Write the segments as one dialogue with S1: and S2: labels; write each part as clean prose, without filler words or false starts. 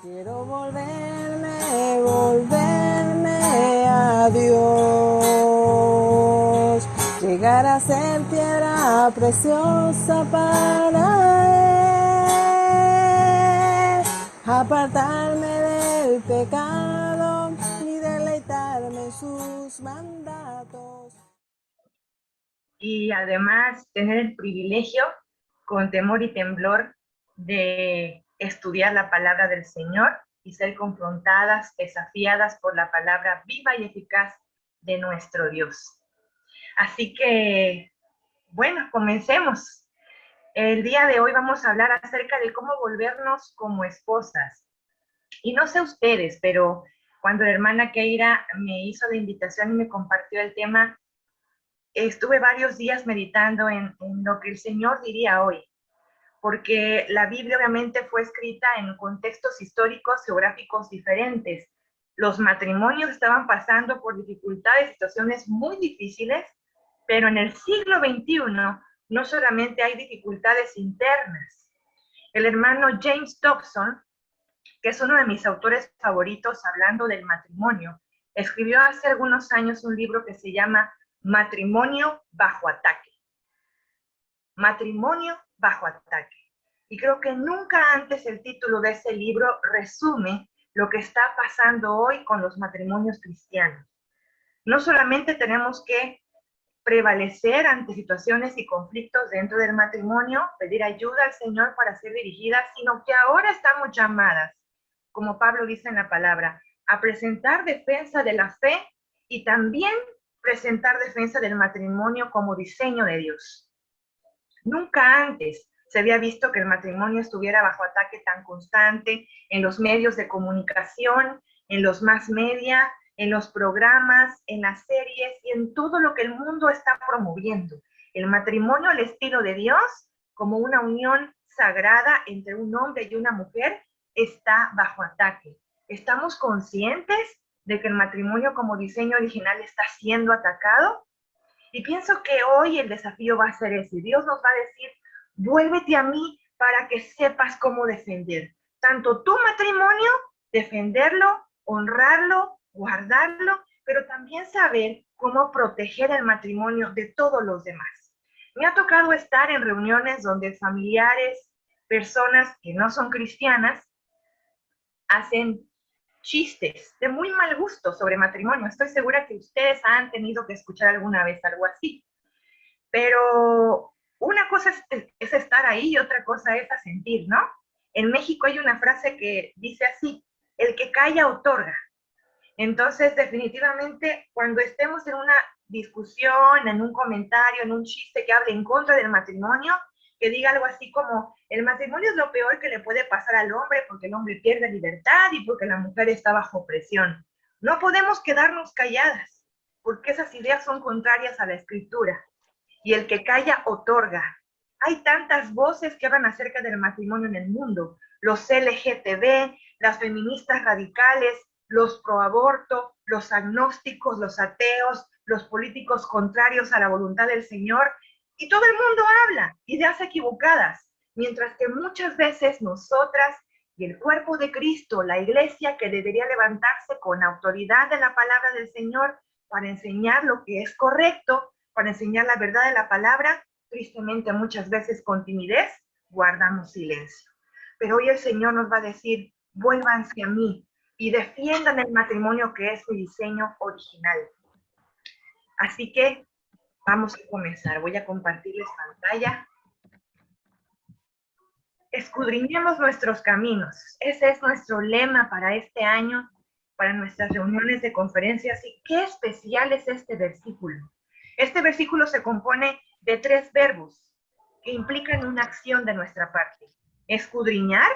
S1: Quiero volverme a Dios, llegar a ser piedra preciosa para Él, apartarme del pecado y deleitarme en sus mandatos.
S2: Y además tener el privilegio, con temor y temblor, de estudiar la palabra del Señor y ser confrontadas, desafiadas por la palabra viva y eficaz de nuestro Dios. Así que, bueno, comencemos. El día de hoy vamos a hablar acerca de cómo volvernos como esposas. Y no sé ustedes, pero cuando la hermana Keira me hizo la invitación y me compartió el tema, estuve varios días meditando en lo que el Señor diría hoy, porque la Biblia obviamente fue escrita en contextos históricos, geográficos diferentes. Los matrimonios estaban pasando por dificultades, situaciones muy difíciles, pero en el siglo XXI no solamente hay dificultades internas. El hermano James Dobson, que es uno de mis autores favoritos hablando del matrimonio, escribió hace algunos años un libro que se llama Matrimonio bajo ataque. Matrimonio bajo ataque. Y creo que nunca antes el título de ese libro resume lo que está pasando hoy con los matrimonios cristianos. No solamente tenemos que prevalecer ante situaciones y conflictos dentro del matrimonio, pedir ayuda al Señor para ser dirigidas, sino que ahora estamos llamadas, como Pablo dice en la palabra, a presentar defensa de la fe y también presentar defensa del matrimonio como diseño de Dios. Nunca antes se había visto que el matrimonio estuviera bajo ataque tan constante en los medios de comunicación, en los mass media, en los programas, en las series y en todo lo que el mundo está promoviendo. El matrimonio al estilo de Dios, como una unión sagrada entre un hombre y una mujer, está bajo ataque. ¿Estamos conscientes de que el matrimonio como diseño original está siendo atacado? Y pienso que hoy el desafío va a ser ese. Dios nos va a decir, vuélvete a mí para que sepas cómo defender tanto tu matrimonio, defenderlo, honrarlo, guardarlo, pero también saber cómo proteger el matrimonio de todos los demás. Me ha tocado estar en reuniones donde familiares, personas que no son cristianas, hacen chistes de muy mal gusto sobre matrimonio. Estoy segura que ustedes han tenido que escuchar alguna vez algo así. Pero una cosa es estar ahí y otra cosa es asentir, ¿no? En México hay una frase que dice así, el que calla otorga. Entonces, definitivamente, cuando estemos en una discusión, en un comentario, en un chiste que hable en contra del matrimonio, que diga algo así como, el matrimonio es lo peor que le puede pasar al hombre porque el hombre pierde libertad y porque la mujer está bajo presión. No podemos quedarnos calladas, porque esas ideas son contrarias a la escritura. Y el que calla otorga. Hay tantas voces que hablan acerca del matrimonio en el mundo. Los LGTB, las feministas radicales, los proaborto, los agnósticos, los ateos, los políticos contrarios a la voluntad del Señor. Y todo el mundo habla ideas equivocadas, mientras que muchas veces nosotras y el cuerpo de Cristo, la iglesia que debería levantarse con autoridad de la palabra del Señor para enseñar lo que es correcto, para enseñar la verdad de la palabra, tristemente muchas veces con timidez guardamos silencio. Pero hoy el Señor nos va a decir, vuélvanse a mí y defiendan el matrimonio que es mi diseño original. Así que vamos a comenzar. Voy a compartirles pantalla. Escudriñemos nuestros caminos. Ese es nuestro lema para este año, para nuestras reuniones de conferencias. Y qué especial es este versículo. Este versículo se compone de 3 verbos que implican una acción de nuestra parte. Escudriñar,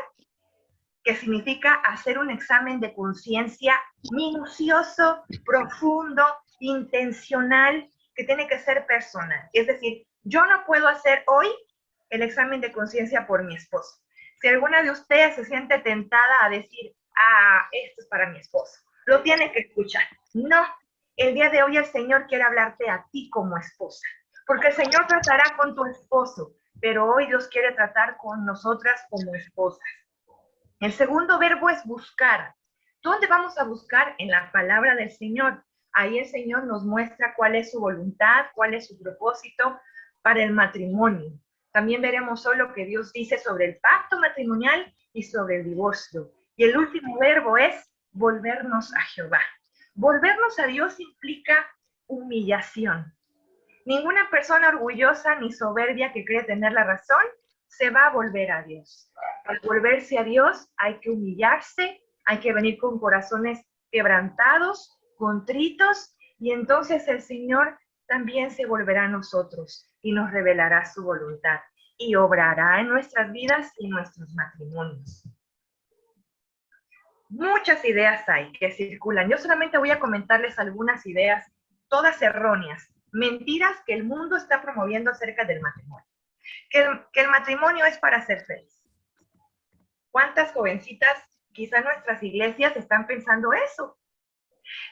S2: que significa hacer un examen de conciencia minucioso, profundo, intencional, que tiene que ser personal. Es decir, yo no puedo hacer hoy el examen de conciencia por mi esposo. Si alguna de ustedes se siente tentada a decir, esto es para mi esposo, lo tiene que escuchar. No, el día de hoy el Señor quiere hablarte a ti como esposa, porque el Señor tratará con tu esposo, pero hoy Dios quiere tratar con nosotras como esposas. El segundo verbo es buscar. ¿Dónde vamos a buscar? En la palabra del Señor. Ahí el Señor nos muestra cuál es su voluntad, cuál es su propósito para el matrimonio. También veremos hoy lo que Dios dice sobre el pacto matrimonial y sobre el divorcio. Y el último verbo es volvernos a Jehová. Volvernos a Dios implica humillación. Ninguna persona orgullosa ni soberbia que cree tener la razón se va a volver a Dios. Al volverse a Dios hay que humillarse, hay que venir con corazones quebrantados, contritos, y entonces el Señor también se volverá a nosotros y nos revelará su voluntad y obrará en nuestras vidas y nuestros matrimonios. Muchas ideas hay que circulan. Yo solamente voy a comentarles algunas ideas, todas erróneas, mentiras que el mundo está promoviendo acerca del matrimonio. Que el matrimonio es para ser feliz. ¿Cuántas jovencitas, quizá en nuestras iglesias, están pensando eso?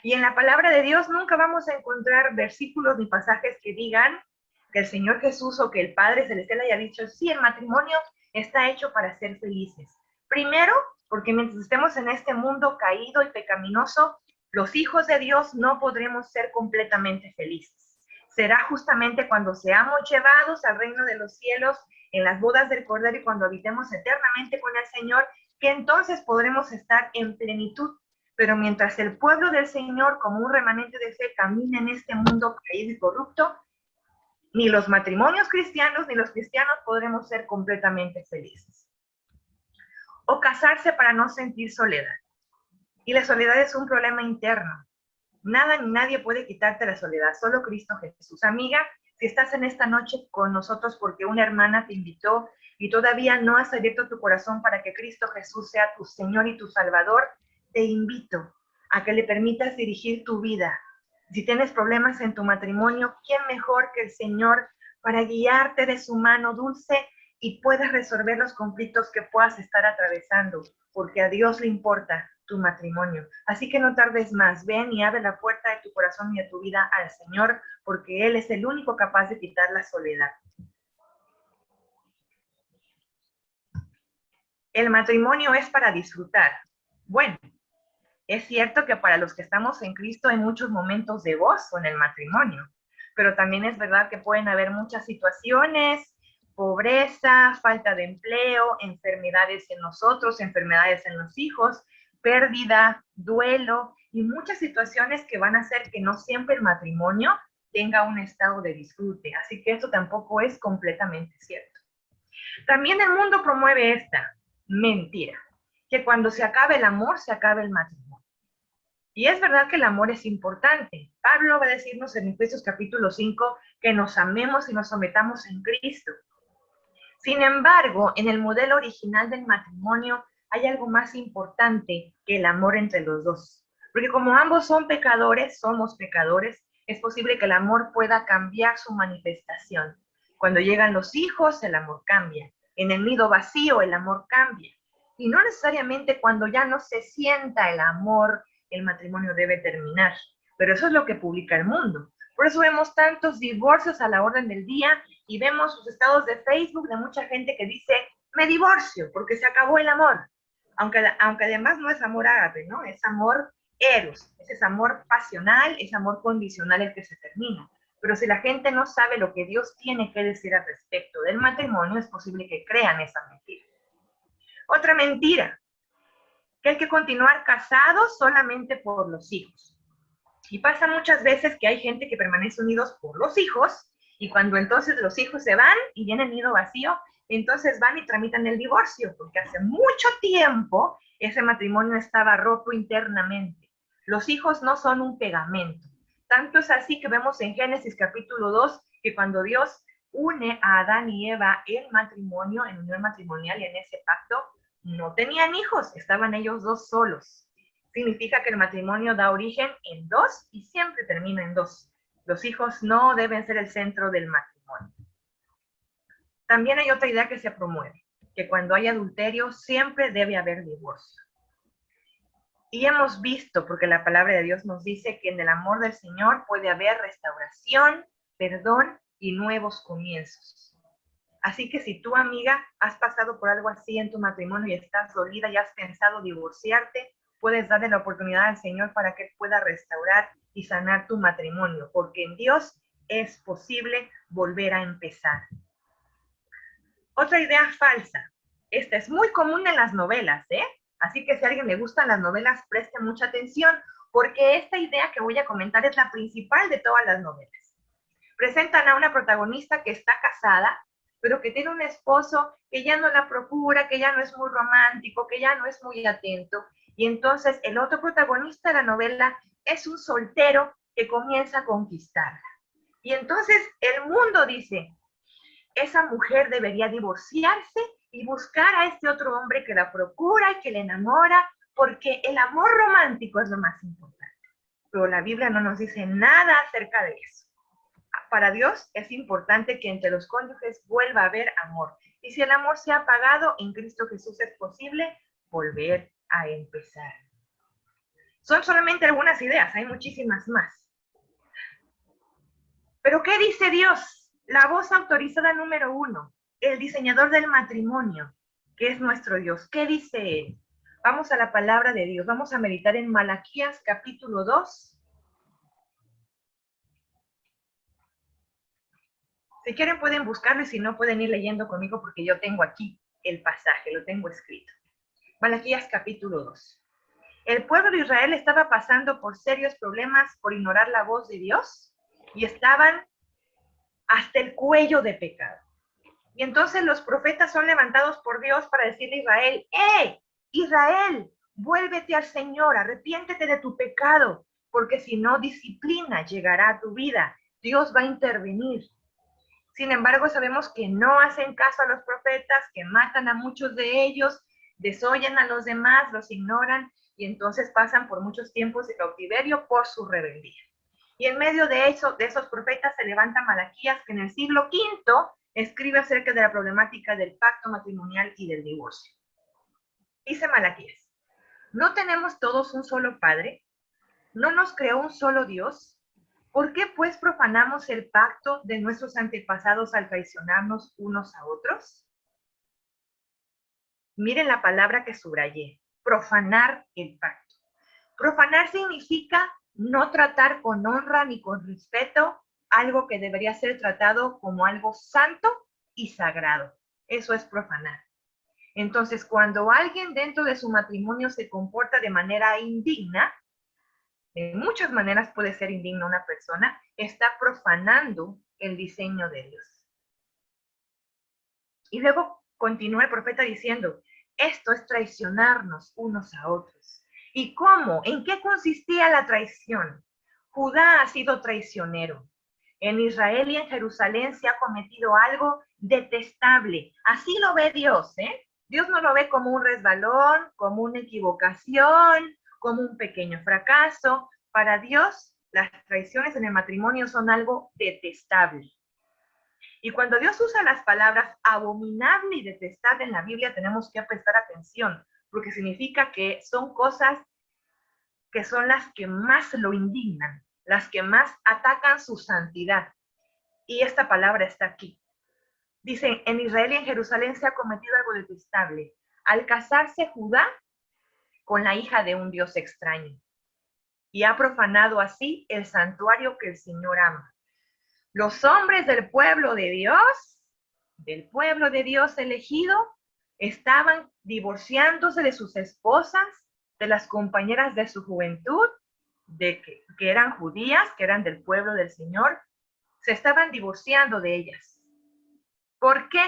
S2: Y en la palabra de Dios nunca vamos a encontrar versículos ni pasajes que digan que el Señor Jesús o que el Padre Celestial haya dicho, sí, el matrimonio está hecho para ser felices. Primero, porque mientras estemos en este mundo caído y pecaminoso, los hijos de Dios no podremos ser completamente felices. Será justamente cuando seamos llevados al reino de los cielos, en las bodas del Cordero y cuando habitemos eternamente con el Señor, que entonces podremos estar en plenitud. Pero mientras el pueblo del Señor, como un remanente de fe, camina en este mundo caído y corrupto, ni los matrimonios cristianos ni los cristianos podremos ser completamente felices. O casarse para no sentir soledad. Y la soledad es un problema interno. Nada ni nadie puede quitarte la soledad, solo Cristo Jesús. Amiga, si estás en esta noche con nosotros porque una hermana te invitó y todavía no has abierto tu corazón para que Cristo Jesús sea tu Señor y tu Salvador, te invito a que le permitas dirigir tu vida. Si tienes problemas en tu matrimonio, ¿quién mejor que el Señor para guiarte de su mano dulce y puedas resolver los conflictos que puedas estar atravesando? Porque a Dios le importa tu matrimonio. Así que no tardes más, ven y abre la puerta de tu corazón y de tu vida al Señor, porque Él es el único capaz de quitar la soledad. El matrimonio es para disfrutar. Bueno, es cierto que para los que estamos en Cristo hay muchos momentos de gozo en el matrimonio, pero también es verdad que pueden haber muchas situaciones, pobreza, falta de empleo, enfermedades en nosotros, enfermedades en los hijos, pérdida, duelo y muchas situaciones que van a hacer que no siempre el matrimonio tenga un estado de disfrute. Así que eso tampoco es completamente cierto. También el mundo promueve esta mentira, que cuando se acabe el amor, se acabe el matrimonio. Y es verdad que el amor es importante. Pablo va a decirnos en Efesios capítulo 5 que nos amemos y nos sometamos en Cristo. Sin embargo, en el modelo original del matrimonio hay algo más importante que el amor entre los dos. Porque como ambos son pecadores, somos pecadores, es posible que el amor pueda cambiar su manifestación. Cuando llegan los hijos, el amor cambia. En el nido vacío, el amor cambia. Y no necesariamente cuando ya no se sienta el amor, el matrimonio debe terminar. Pero eso es lo que publica el mundo. Por eso vemos tantos divorcios a la orden del día y vemos sus estados de Facebook de mucha gente que dice, me divorcio porque se acabó el amor. Aunque además no es amor ágape, ¿no? Es amor eros, es amor pasional, es amor condicional el que se termina. Pero si la gente no sabe lo que Dios tiene que decir al respecto del matrimonio, es posible que crean esa mentira. Otra mentira, que hay que continuar casados solamente por los hijos. Y pasa muchas veces que hay gente que permanece unidos por los hijos, y cuando entonces los hijos se van y viene el nido vacío, entonces van y tramitan el divorcio, porque hace mucho tiempo ese matrimonio estaba roto internamente. Los hijos no son un pegamento. Tanto es así que vemos en Génesis capítulo 2 que cuando Dios une a Adán y Eva en matrimonio, en unión matrimonial y en ese pacto, no tenían hijos, estaban ellos dos solos. Significa que el matrimonio da origen en dos y siempre termina en dos. Los hijos no deben ser el centro del matrimonio. También hay otra idea que se promueve, que cuando hay adulterio siempre debe haber divorcio. Y hemos visto, porque la palabra de Dios nos dice que en el amor del Señor puede haber restauración, perdón y nuevos comienzos. Así que si tú, amiga, has pasado por algo así en tu matrimonio y estás dolida y has pensado divorciarte, puedes darle la oportunidad al Señor para que Él pueda restaurar y sanar tu matrimonio, porque en Dios es posible volver a empezar. Otra idea falsa. Esta es muy común en las novelas, ¿eh? Así que si a alguien le gustan las novelas, preste mucha atención, porque esta idea que voy a comentar es la principal de todas las novelas. Presentan a una protagonista que está casada, pero que tiene un esposo que ya no la procura, que ya no es muy romántico, que ya no es muy atento. Y entonces el otro protagonista de la novela es un soltero que comienza a conquistarla. Y entonces el mundo dice, esa mujer debería divorciarse y buscar a este otro hombre que la procura y que le enamora, porque el amor romántico es lo más importante. Pero la Biblia no nos dice nada acerca de eso. Para Dios es importante que entre los cónyuges vuelva a haber amor. Y si el amor se ha apagado, en Cristo Jesús es posible volver a empezar. Son solamente algunas ideas, hay muchísimas más. Pero ¿qué dice Dios? La voz autorizada número 1, el diseñador del matrimonio, que es nuestro Dios. ¿Qué dice Él? Vamos a la palabra de Dios. Vamos a meditar en Malaquías capítulo 2. Si quieren pueden buscarlo y si no pueden ir leyendo conmigo porque yo tengo aquí el pasaje, lo tengo escrito. Malaquías capítulo 2. El pueblo de Israel estaba pasando por serios problemas por ignorar la voz de Dios y estaban hasta el cuello de pecado. Y entonces los profetas son levantados por Dios para decirle a Israel, ¡eh, Israel, vuélvete al Señor, arrepiéntete de tu pecado, porque si no, disciplina llegará a tu vida, Dios va a intervenir. Sin embargo, sabemos que no hacen caso a los profetas, que matan a muchos de ellos, desoyen a los demás, los ignoran, y entonces pasan por muchos tiempos de cautiverio por su rebeldía. Y en medio de esos profetas se levanta Malaquías, que en el siglo V escribe acerca de la problemática del pacto matrimonial y del divorcio. Dice Malaquías, ¿no tenemos todos un solo Padre? ¿No nos creó un solo Dios? ¿Por qué pues profanamos el pacto de nuestros antepasados al traicionarnos unos a otros? Miren la palabra que subrayé, profanar el pacto. Profanar significa no tratar con honra ni con respeto algo que debería ser tratado como algo santo y sagrado. Eso es profanar. Entonces, cuando alguien dentro de su matrimonio se comporta de manera indigna, de muchas maneras puede ser indigna una persona, está profanando el diseño de Dios. Y luego continúa el profeta diciendo, esto es traicionarnos unos a otros. ¿Y cómo? ¿En qué consistía la traición? Judá ha sido traicionero. En Israel y en Jerusalén se ha cometido algo detestable. Así lo ve Dios, ¿eh? Dios no lo ve como un resbalón, como una equivocación, como un pequeño fracaso. Para Dios, las traiciones en el matrimonio son algo detestable. Y cuando Dios usa las palabras abominable y detestable en la Biblia, tenemos que prestar atención, porque significa que son cosas que son las que más lo indignan, las que más atacan su santidad. Y esta palabra está aquí. Dice, en Israel y en Jerusalén se ha cometido algo detestable, al casarse Judá con la hija de un Dios extraño, y ha profanado así el santuario que el Señor ama. Los hombres del pueblo de Dios elegido, estaban divorciándose de sus esposas, de las compañeras de su juventud, que eran judías, que eran del pueblo del Señor, se estaban divorciando de ellas. ¿Por qué?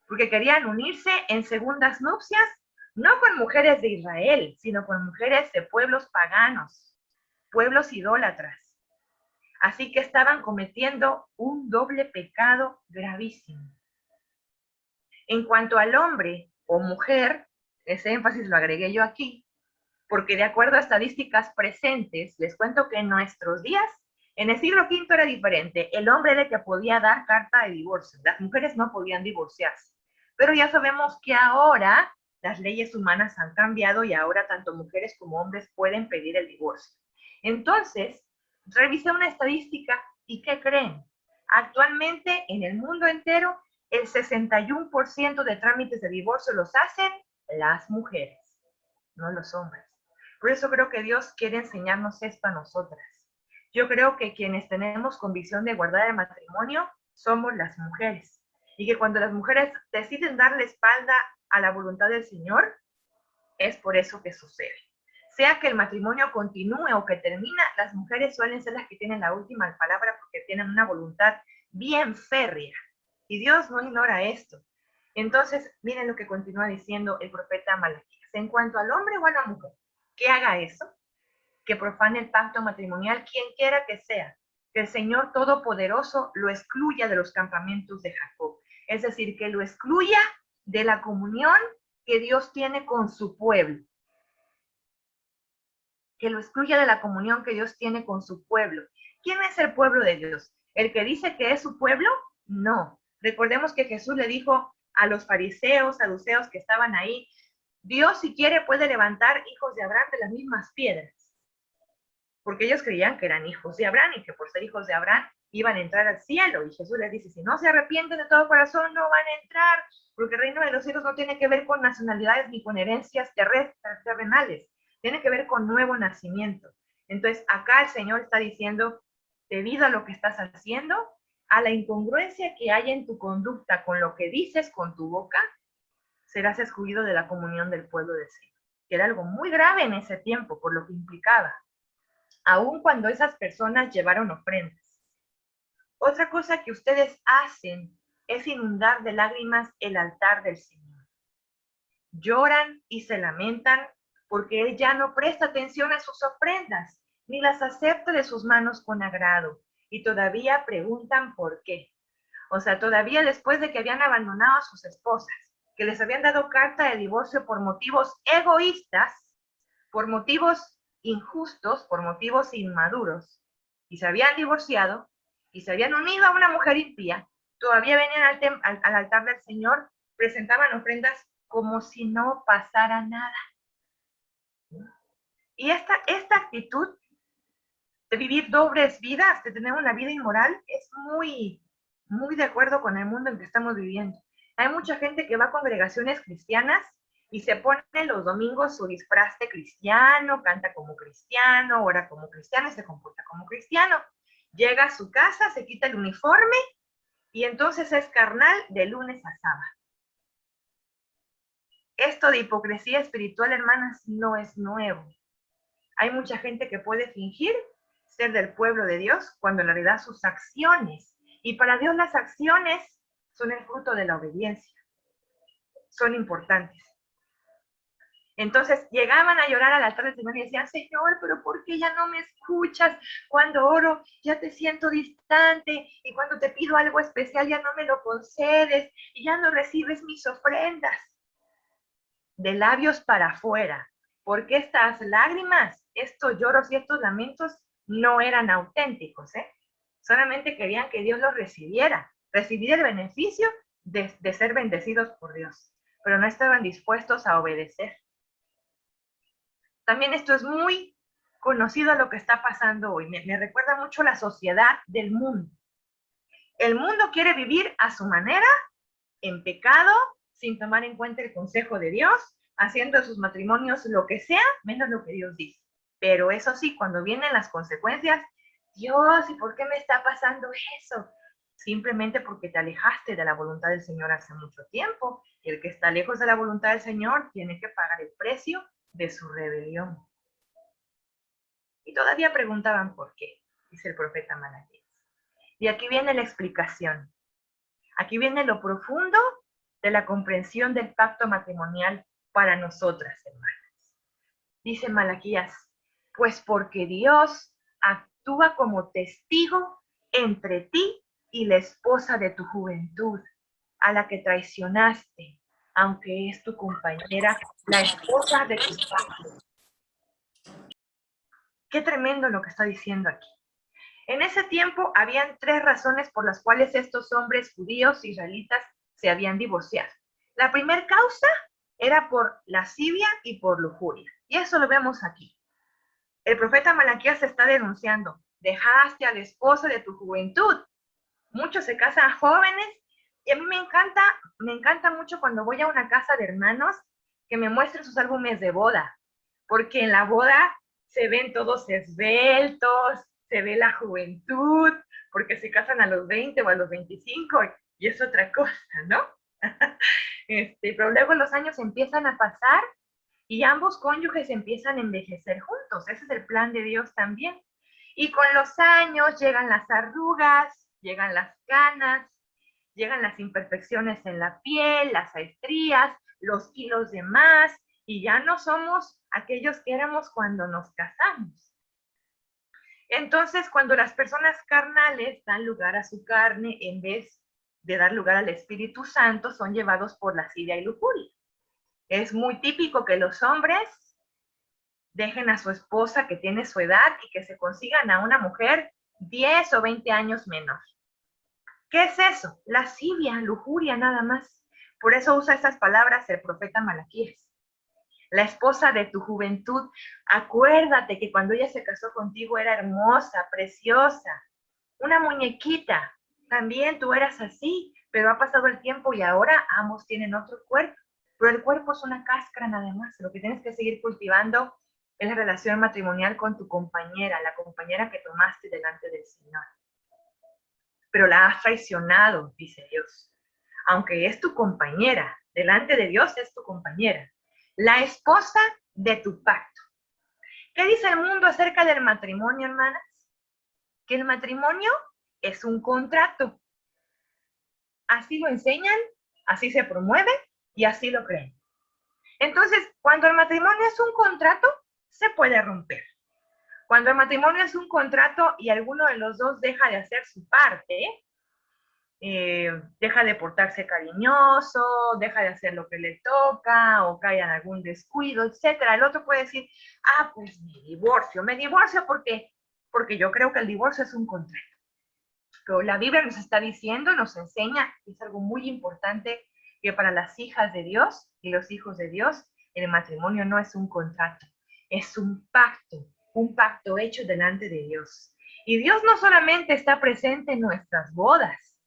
S2: Porque querían unirse en segundas nupcias, no con mujeres de Israel, sino con mujeres de pueblos paganos, pueblos idólatras. Así que estaban cometiendo un doble pecado gravísimo. En cuanto al hombre o mujer, ese énfasis lo agregué yo aquí, porque de acuerdo a estadísticas presentes, les cuento que en nuestros días, en el siglo V era diferente. El hombre era el que podía dar carta de divorcio. Las mujeres no podían divorciarse. Pero ya sabemos que ahora las leyes humanas han cambiado y ahora tanto mujeres como hombres pueden pedir el divorcio. Entonces, revisé una estadística y ¿qué creen? Actualmente en el mundo entero, el 61% de trámites de divorcio los hacen las mujeres, no los hombres. Por eso creo que Dios quiere enseñarnos esto a nosotras. Yo creo que quienes tenemos convicción de guardar el matrimonio somos las mujeres. Y que cuando las mujeres deciden darle espalda a la voluntad del Señor, es por eso que sucede. Sea que el matrimonio continúe o que termina, las mujeres suelen ser las que tienen la última palabra porque tienen una voluntad bien férrea. Y Dios no ignora esto. Entonces, miren lo que continúa diciendo el profeta Malaquías. En cuanto al hombre o a la mujer que haga eso, que profane el pacto matrimonial, quien quiera que sea, que el Señor Todopoderoso lo excluya de los campamentos de Jacob. Es decir, que lo excluya de la comunión que Dios tiene con su pueblo. Que lo excluya de la comunión que Dios tiene con su pueblo. ¿Quién es el pueblo de Dios? ¿El que dice que es su pueblo? No. Recordemos que Jesús le dijo a los fariseos, saduceos que estaban ahí, Dios si quiere puede levantar hijos de Abraham de las mismas piedras. Porque ellos creían que eran hijos de Abraham y que por ser hijos de Abraham iban a entrar al cielo. Y Jesús les dice, si no se arrepienten de todo corazón, no van a entrar, porque el reino de los cielos no tiene que ver con nacionalidades ni con herencias terrenales, tiene que ver con nuevo nacimiento. Entonces, acá el Señor está diciendo, debido a lo que estás haciendo, a la incongruencia que hay en tu conducta con lo que dices con tu boca, serás excluido de la comunión del pueblo del Señor. Que era algo muy grave en ese tiempo, por lo que implicaba, aun cuando esas personas llevaron ofrendas. Otra cosa que ustedes hacen es inundar de lágrimas el altar del Señor. Lloran y se lamentan porque Él ya no presta atención a sus ofrendas, ni las acepta de sus manos con agrado, y todavía preguntan por qué. O sea, todavía después de que habían abandonado a sus esposas, que les habían dado carta de divorcio por motivos egoístas, por motivos injustos, por motivos inmaduros, y se habían divorciado, y se habían unido a una mujer impía, todavía venían al altar del Señor, presentaban ofrendas como si no pasara nada. Y esta actitud de vivir dobles vidas, de tener una vida inmoral, es muy de acuerdo con el mundo en que estamos viviendo. Hay mucha gente que va a congregaciones cristianas y se pone los domingos su disfraz de cristiano, canta como cristiano, ora como cristiano y se comporta como cristiano. Llega a su casa, se quita el uniforme y entonces es carnal de lunes a sábado. Esto de hipocresía espiritual, hermanas, no es nuevo. Hay mucha gente que puede fingir ser del pueblo de Dios cuando en realidad sus acciones, y para Dios las acciones son el fruto de la obediencia, son importantes. Entonces llegaban a llorar al altar del Señor y decían, Señor, pero ¿por qué ya no me escuchas? Cuando oro ya te siento distante y cuando te pido algo especial ya no me lo concedes y ya no recibes mis ofrendas. De labios para afuera, porque estas lágrimas, estos lloros y estos lamentos no eran auténticos, solamente querían que Dios los recibiera, recibir el beneficio de ser bendecidos por Dios, pero no estaban dispuestos a obedecer. También esto es muy conocido lo que está pasando hoy, me recuerda mucho la sociedad del mundo. El mundo quiere vivir a su manera, en pecado, sin tomar en cuenta el consejo de Dios, haciendo de sus matrimonios lo que sea, menos lo que Dios dice. Pero eso sí, cuando vienen las consecuencias, Dios, ¿y por qué me está pasando eso? Simplemente porque te alejaste de la voluntad del Señor hace mucho tiempo. Y el que está lejos de la voluntad del Señor tiene que pagar el precio de su rebelión. Y todavía preguntaban por qué, dice el profeta Malaquías. Y aquí viene la explicación. Aquí viene lo profundo de la comprensión del pacto matrimonial para nosotras, hermanas. Dice Malaquías, pues porque Dios actúa como testigo entre ti y la esposa de tu juventud, a la que traicionaste, aunque es tu compañera, la esposa de tus padres. Qué tremendo lo que está diciendo aquí. En ese tiempo habían 3 razones por las cuales estos hombres judíos israelitas se habían divorciado. La primera causa era por lascivia y por lujuria. Y eso lo vemos aquí. El profeta Malaquías está denunciando, dejaste a la esposa de tu juventud. Muchos se casan jóvenes Y a mí me encanta mucho cuando voy a una casa de hermanos que me muestren sus álbumes de boda, porque en la boda se ven todos esbeltos, se ve la juventud, porque se casan a los 20 o a los 25 y es otra cosa, ¿no? Pero luego los años empiezan a pasar y ambos cónyuges empiezan a envejecer juntos. Ese es el plan de Dios también. Y con los años llegan las arrugas, llegan las canas, llegan las imperfecciones en la piel, las estrías, los kilos de más, y ya no somos aquellos que éramos cuando nos casamos. Entonces, cuando las personas carnales dan lugar a su carne en vez de dar lugar al Espíritu Santo, son llevados por lascivia y lujuria. Es muy típico que los hombres dejen a su esposa que tiene su edad y que se consigan a una mujer 10 o 20 años menor. ¿Qué es eso? Lascivia, lujuria, nada más. Por eso usa esas palabras el profeta Malaquías. La esposa de tu juventud, acuérdate que cuando ella se casó contigo era hermosa, preciosa, una muñequita. También tú eras así, pero ha pasado el tiempo y ahora ambos tienen otro cuerpo. Pero el cuerpo es una cáscara nada más. Lo que tienes que seguir cultivando es la relación matrimonial con tu compañera, la compañera que tomaste delante del Señor. Pero la has traicionado, dice Dios. Aunque es tu compañera, delante de Dios es tu compañera. La esposa de tu pacto. ¿Qué dice el mundo acerca del matrimonio, hermanas? Que el matrimonio es un contrato. Así lo enseñan, así se promueve y así lo creen. Entonces, cuando el matrimonio es un contrato, se puede romper. Cuando el matrimonio es un contrato y alguno de los dos deja de hacer su parte, deja de portarse cariñoso, deja de hacer lo que le toca o cae en algún descuido, etcétera. El otro puede decir, pues me divorcio porque yo creo que el divorcio es un contrato. Pero la Biblia nos está diciendo, nos enseña, es algo muy importante, que para las hijas de Dios y los hijos de Dios, el matrimonio no es un contrato, es un pacto hecho delante de Dios. Y Dios no solamente está presente en nuestras bodas.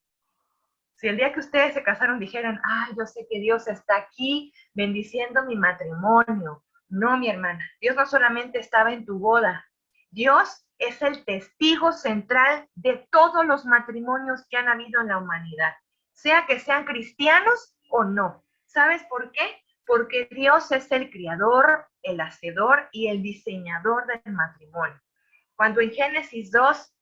S2: Si el día que ustedes se casaron dijeran, yo sé que Dios está aquí bendiciendo mi matrimonio. No, mi hermana, Dios no solamente estaba en tu boda, Dios es el testigo central de todos los matrimonios que han habido en la humanidad, sea que sean cristianos o no. ¿Sabes por qué? Porque Dios es el creador, el hacedor y el diseñador del matrimonio. Cuando en Génesis 2,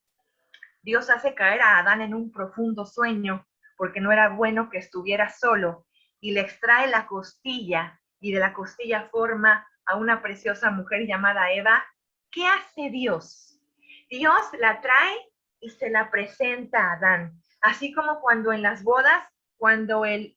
S2: Dios hace caer a Adán en un profundo sueño, porque no era bueno que estuviera solo, y le extrae la costilla, y de la costilla forma a una preciosa mujer llamada Eva. ¿Qué hace Dios? Dios la trae y se la presenta a Adán, así como cuando en las bodas, cuando el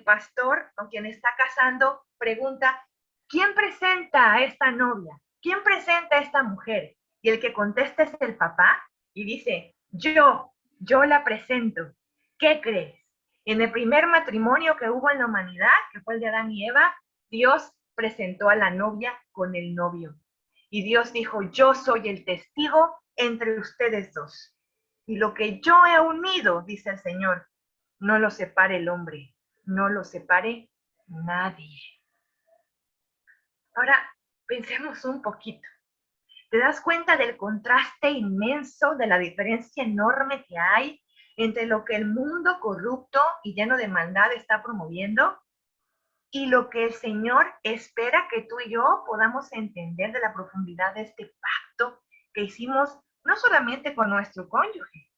S2: pastor con quien está casando pregunta, ¿quién presenta a esta novia? ¿Quién presenta a esta mujer? Y el que contesta es el papá y dice, yo la presento. ¿Qué crees? En el primer matrimonio que hubo en la humanidad, que fue el de Adán y Eva, Dios presentó a la novia con el novio. Y Dios dijo, yo soy el testigo entre ustedes dos. Y lo que yo he unido, dice el Señor, no lo separe el hombre, no lo separe nadie. Ahora, pensemos un poquito. ¿Te das cuenta del contraste inmenso, de la diferencia enorme que hay entre lo que el mundo corrupto y lleno de maldad está promoviendo y lo que el Señor espera que tú y yo podamos entender de la profundidad de este pacto que hicimos no solamente con nuestro cónyuge?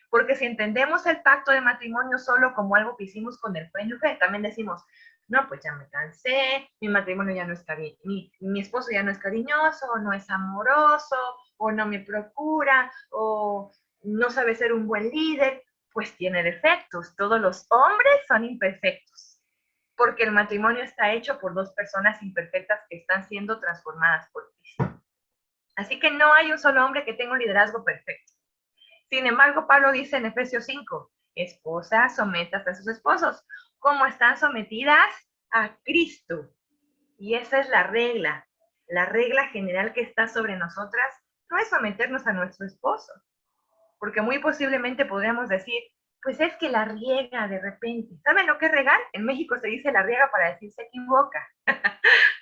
S2: Porque si entendemos el pacto de matrimonio solo como algo que hicimos con el cónyuge, también decimos, no, pues ya me cansé, mi matrimonio ya no es mi esposo ya no es cariñoso, o no es amoroso, o no me procura, o no sabe ser un buen líder. Pues tiene defectos. Todos los hombres son imperfectos, porque el matrimonio está hecho por dos personas imperfectas que están siendo transformadas por Cristo. Así que no hay un solo hombre que tenga un liderazgo perfecto. Sin embargo, Pablo dice en Efesios 5, esposas, sométanse a sus esposos, como están sometidas a Cristo. Y esa es la regla general que está sobre nosotras, no es someternos a nuestro esposo, porque muy posiblemente podríamos decir, pues es que la riega de repente. ¿Saben lo que es regar? En México se dice la riega para decir se equivoca,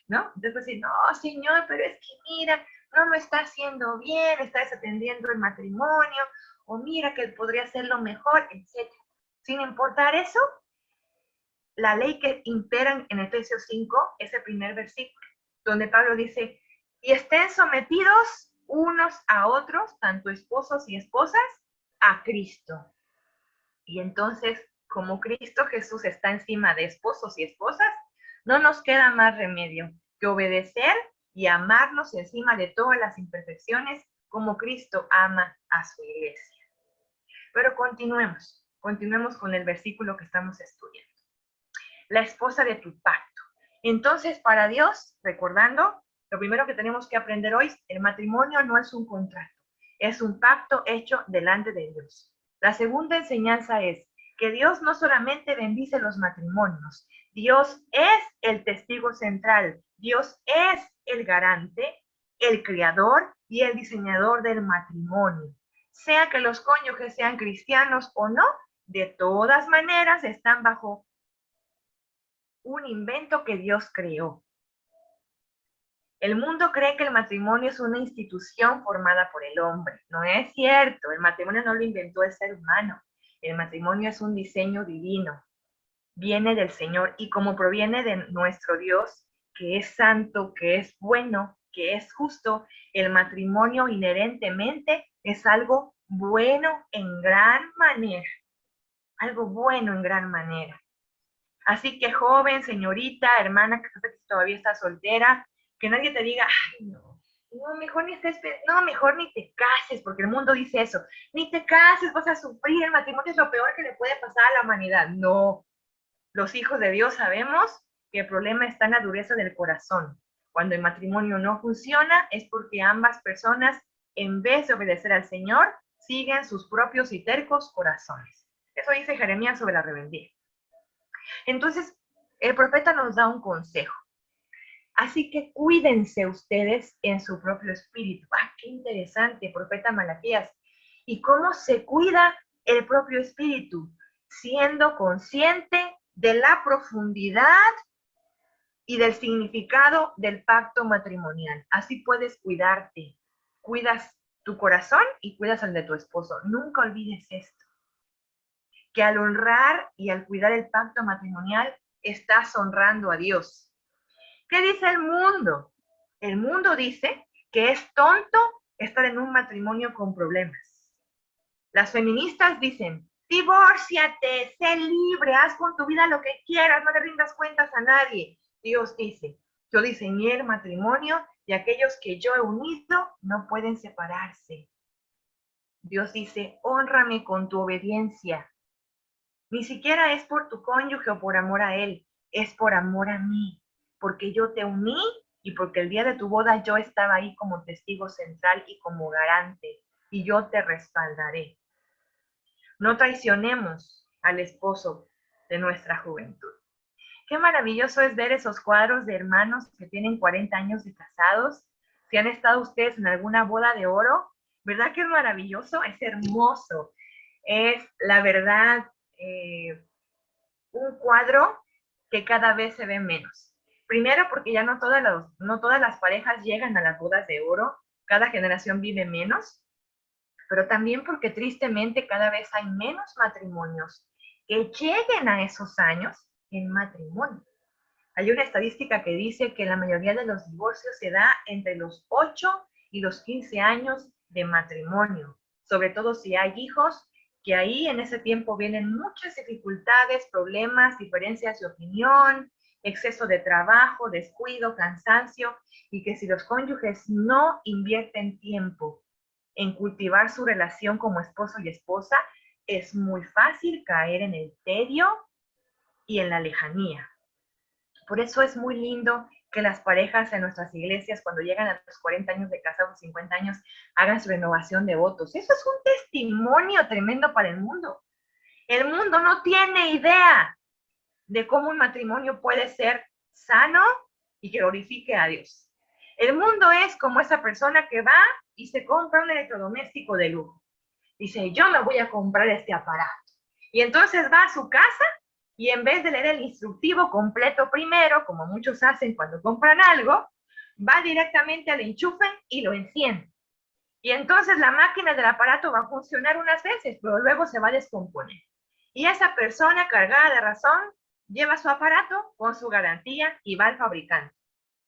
S2: ¿no? Entonces decir, no, señor, pero es que mira, no lo está haciendo bien, está desatendiendo el matrimonio, o mira que él podría hacerlo mejor, etc. Sin importar eso, la ley que impera en Efesios 5 es el primer versículo, donde Pablo dice, y estén sometidos unos a otros, tanto esposos y esposas, a Cristo. Y entonces, como Cristo Jesús está encima de esposos y esposas, no nos queda más remedio que obedecer y amarnos encima de todas las imperfecciones como Cristo ama a su iglesia. Pero continuemos con el versículo que estamos estudiando. La esposa de tu pacto. Entonces, para Dios, recordando, lo primero que tenemos que aprender hoy, el matrimonio no es un contrato, es un pacto hecho delante de Dios. La segunda enseñanza es que Dios no solamente bendice los matrimonios, Dios es el testigo central, Dios es el garante, el creador y el diseñador del matrimonio. Sea que los cónyuges sean cristianos o no, de todas maneras están bajo un invento que Dios creó. El mundo cree que el matrimonio es una institución formada por el hombre. No es cierto, el matrimonio no lo inventó el ser humano. El matrimonio es un diseño divino. Viene del Señor y como proviene de nuestro Dios, que es santo, que es bueno, que es justo, el matrimonio inherentemente es algo bueno en gran manera. Algo bueno en gran manera. Así que joven, señorita, hermana, que todavía está soltera, que nadie te diga, ay, no, mejor ni estés, no, mejor ni te cases, porque el mundo dice eso, ni te cases, vas a sufrir, el matrimonio es lo peor que le puede pasar a la humanidad. No, los hijos de Dios sabemos que el problema está en la dureza del corazón. Cuando el matrimonio no funciona es porque ambas personas, en vez de obedecer al Señor, siguen sus propios y tercos corazones. Eso dice Jeremías sobre la rebeldía. Entonces, el profeta nos da un consejo. Así que cuídense ustedes en su propio espíritu. ¡Ah, qué interesante, profeta Malaquías! ¿Y cómo se cuida el propio espíritu? Siendo consciente de la profundidad y del significado del pacto matrimonial. Así puedes cuidarte. Cuidas tu corazón y cuidas el de tu esposo. Nunca olvides esto. Que al honrar y al cuidar el pacto matrimonial, estás honrando a Dios. ¿Qué dice el mundo? El mundo dice que es tonto estar en un matrimonio con problemas. Las feministas dicen, divórciate, sé libre, haz con tu vida lo que quieras, no le rindas cuentas a nadie. Dios dice, yo diseñé el matrimonio y aquellos que yo he unido no pueden separarse. Dios dice, hónrame con tu obediencia. Ni siquiera es por tu cónyuge o por amor a él, es por amor a mí, porque yo te uní y porque el día de tu boda yo estaba ahí como testigo central y como garante, y yo te respaldaré. No traicionemos al esposo de nuestra juventud. Qué maravilloso es ver esos cuadros de hermanos que tienen 40 años de casados. Si han estado ustedes en alguna boda de oro, ¿verdad que es maravilloso? Es hermoso. Es la verdad un cuadro que cada vez se ve menos. Primero porque ya no todas las parejas llegan a las bodas de oro, cada generación vive menos, pero también porque tristemente cada vez hay menos matrimonios que lleguen a esos años en matrimonio. Hay una estadística que dice que la mayoría de los divorcios se da entre los 8 y los 15 años de matrimonio, sobre todo si hay hijos, que ahí en ese tiempo vienen muchas dificultades, problemas, diferencias de opinión, exceso de trabajo, descuido, cansancio, y que si los cónyuges no invierten tiempo en cultivar su relación como esposo y esposa, es muy fácil caer en el tedio y en la lejanía. Por eso es muy lindo que las parejas en nuestras iglesias, cuando llegan a los 40 años de casados, 50 años, hagan su renovación de votos. Eso es un testimonio tremendo para el mundo. El mundo no tiene idea de cómo un matrimonio puede ser sano y que glorifique a Dios. El mundo es como esa persona que va y se compra un electrodoméstico de lujo. Dice, yo me voy a comprar este aparato. Y entonces va a su casa y en vez de leer el instructivo completo primero, como muchos hacen cuando compran algo, va directamente al enchufe y lo enciende. Y entonces la máquina del aparato va a funcionar unas veces, pero luego se va a descomponer. Y esa persona cargada de razón lleva su aparato con su garantía y va al fabricante.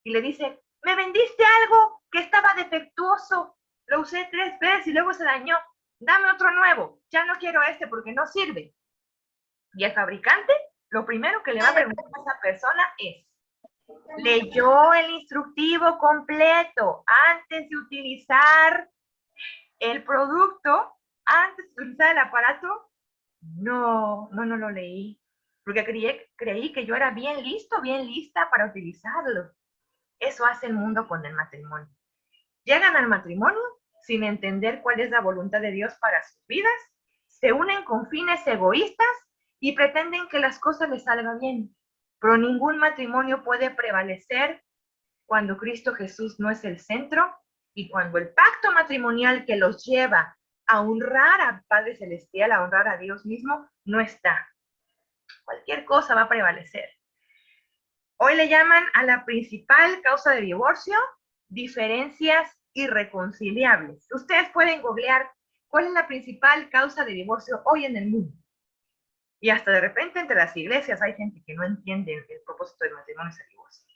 S2: Y le dice, me vendiste algo que estaba defectuoso, lo usé 3 veces y luego se dañó, dame otro nuevo, ya no quiero este porque no sirve. Y el fabricante, lo primero que le va a preguntar a esa persona es, ¿leyó el instructivo completo antes de utilizar el producto, antes de utilizar el aparato? No lo leí, porque creí que yo era bien listo, bien lista para utilizarlo. Eso hace el mundo con el matrimonio. Llegan al matrimonio sin entender cuál es la voluntad de Dios para sus vidas, se unen con fines egoístas y pretenden que las cosas les salgan bien. Pero ningún matrimonio puede prevalecer cuando Cristo Jesús no es el centro y cuando el pacto matrimonial que los lleva a honrar al Padre Celestial, a honrar a Dios mismo, no está. Cualquier cosa va a prevalecer. Hoy le llaman a la principal causa de divorcio diferencias irreconciliables. Ustedes pueden googlear cuál es la principal causa de divorcio hoy en el mundo. Y hasta de repente entre las iglesias hay gente que no entiende el propósito del matrimonio y el divorcio.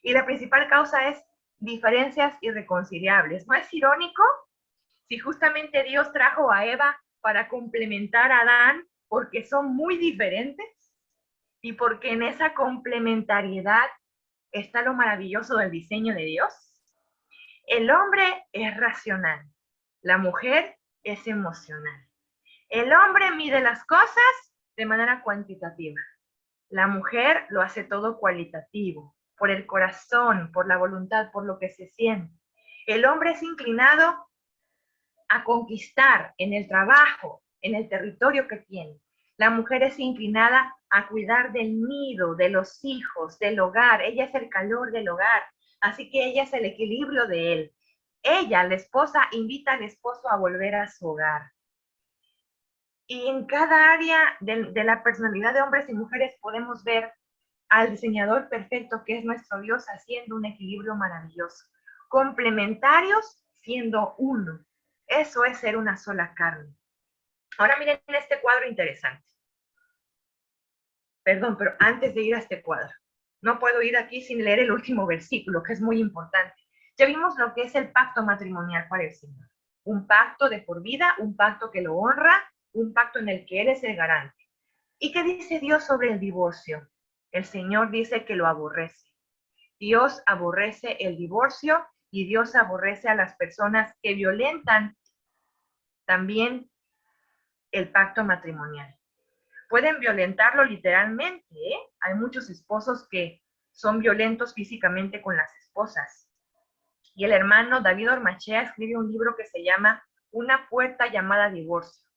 S2: Y la principal causa es diferencias irreconciliables. ¿No es irónico? Si justamente Dios trajo a Eva para complementar a Adán porque son muy diferentes y porque en esa complementariedad está lo maravilloso del diseño de Dios. El hombre es racional, la mujer es emocional. El hombre mide las cosas de manera cuantitativa. La mujer lo hace todo cualitativo, por el corazón, por la voluntad, por lo que se siente. El hombre es inclinado a conquistar en el trabajo, en el territorio que tiene. La mujer es inclinada a cuidar del nido, de los hijos, del hogar. Ella es el calor del hogar, así que ella es el equilibrio de él. Ella, la esposa, invita al esposo a volver a su hogar. Y en cada área de la personalidad de hombres y mujeres podemos ver al diseñador perfecto que es nuestro Dios haciendo un equilibrio maravilloso. Complementarios siendo uno. Eso es ser una sola carne. Ahora miren este cuadro interesante. Perdón, pero antes de ir a este cuadro, no puedo ir aquí sin leer el último versículo, que es muy importante. Ya vimos lo que es el pacto matrimonial para el Señor. Un pacto de por vida, un pacto que lo honra, un pacto en el que Él es el garante. ¿Y qué dice Dios sobre el divorcio? El Señor dice que lo aborrece. Dios aborrece el divorcio y Dios aborrece a las personas que violentan también el pacto matrimonial. Pueden violentarlo literalmente, ¿eh? Hay muchos esposos que son violentos físicamente con las esposas. Y el hermano David Ormachea escribe un libro que se llama Una puerta llamada divorcio.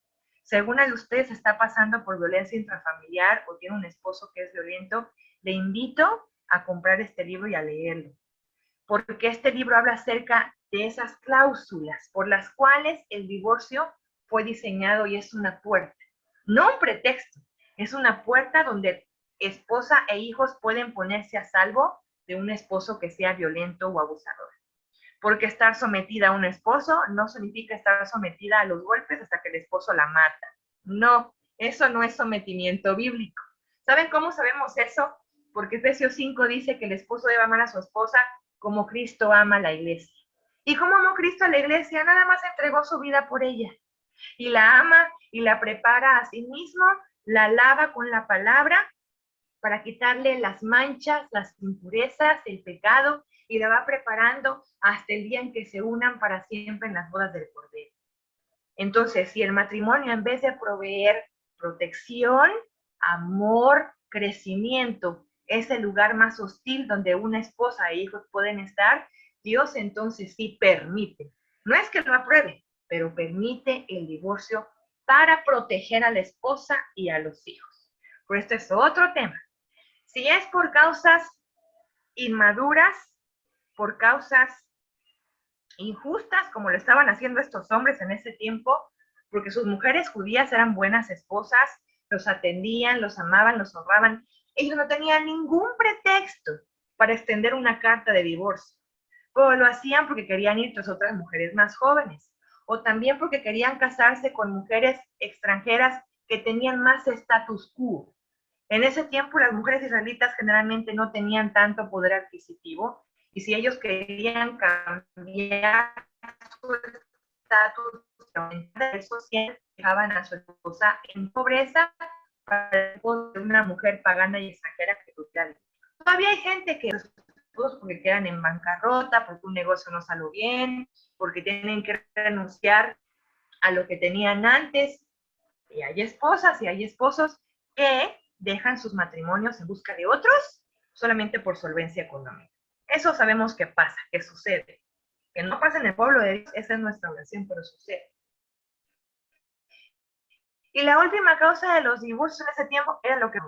S2: Si alguna de ustedes está pasando por violencia intrafamiliar o tiene un esposo que es violento, le invito a comprar este libro y a leerlo. Porque este libro habla acerca de esas cláusulas por las cuales el divorcio fue diseñado y es una puerta. No un pretexto, es una puerta donde esposa e hijos pueden ponerse a salvo de un esposo que sea violento o abusador. Porque estar sometida a un esposo no significa estar sometida a los golpes hasta que el esposo la mata. No, eso no es sometimiento bíblico. ¿Saben cómo sabemos eso? Porque Efesios 5 dice que el esposo debe amar a su esposa como Cristo ama a la iglesia. ¿Y cómo amó Cristo a la iglesia? Nada más entregó su vida por ella. Y la ama y la prepara a sí mismo, la lava con la palabra para quitarle las manchas, las impurezas, el pecado, y la va preparando hasta el día en que se unan para siempre en las bodas del Cordero. Entonces, si el matrimonio, en vez de proveer protección, amor, crecimiento, es el lugar más hostil donde una esposa e hijos pueden estar, Dios entonces sí permite. No es que lo apruebe, pero permite el divorcio para proteger a la esposa y a los hijos. Pero este es otro tema. Si es por causas inmaduras, por causas injustas, como lo estaban haciendo estos hombres en ese tiempo, porque sus mujeres judías eran buenas esposas los atendían, los amaban, los honraban. Ellos no tenían ningún pretexto para extender una carta de divorcio. Pero lo hacían porque querían ir tras otras mujeres más jóvenes, o también porque querían casarse con mujeres extranjeras que tenían más status quo. En ese tiempo las mujeres israelitas generalmente no tenían tanto poder adquisitivo, y si ellos querían cambiar su estatus social, dejaban a su esposa en pobreza para ser una mujer pagana y extranjera que tuviera. Todavía hay gente que porque quedan en bancarrota, porque un negocio no salió bien, porque tienen que renunciar a lo que tenían antes. Y hay esposas y hay esposos que dejan sus matrimonios en busca de otros solamente por solvencia económica. Eso sabemos que pasa, que sucede. Que no pasa en el pueblo de Dios, esa es nuestra oración, pero sucede. Y la última causa de los divorcios en ese tiempo era lo que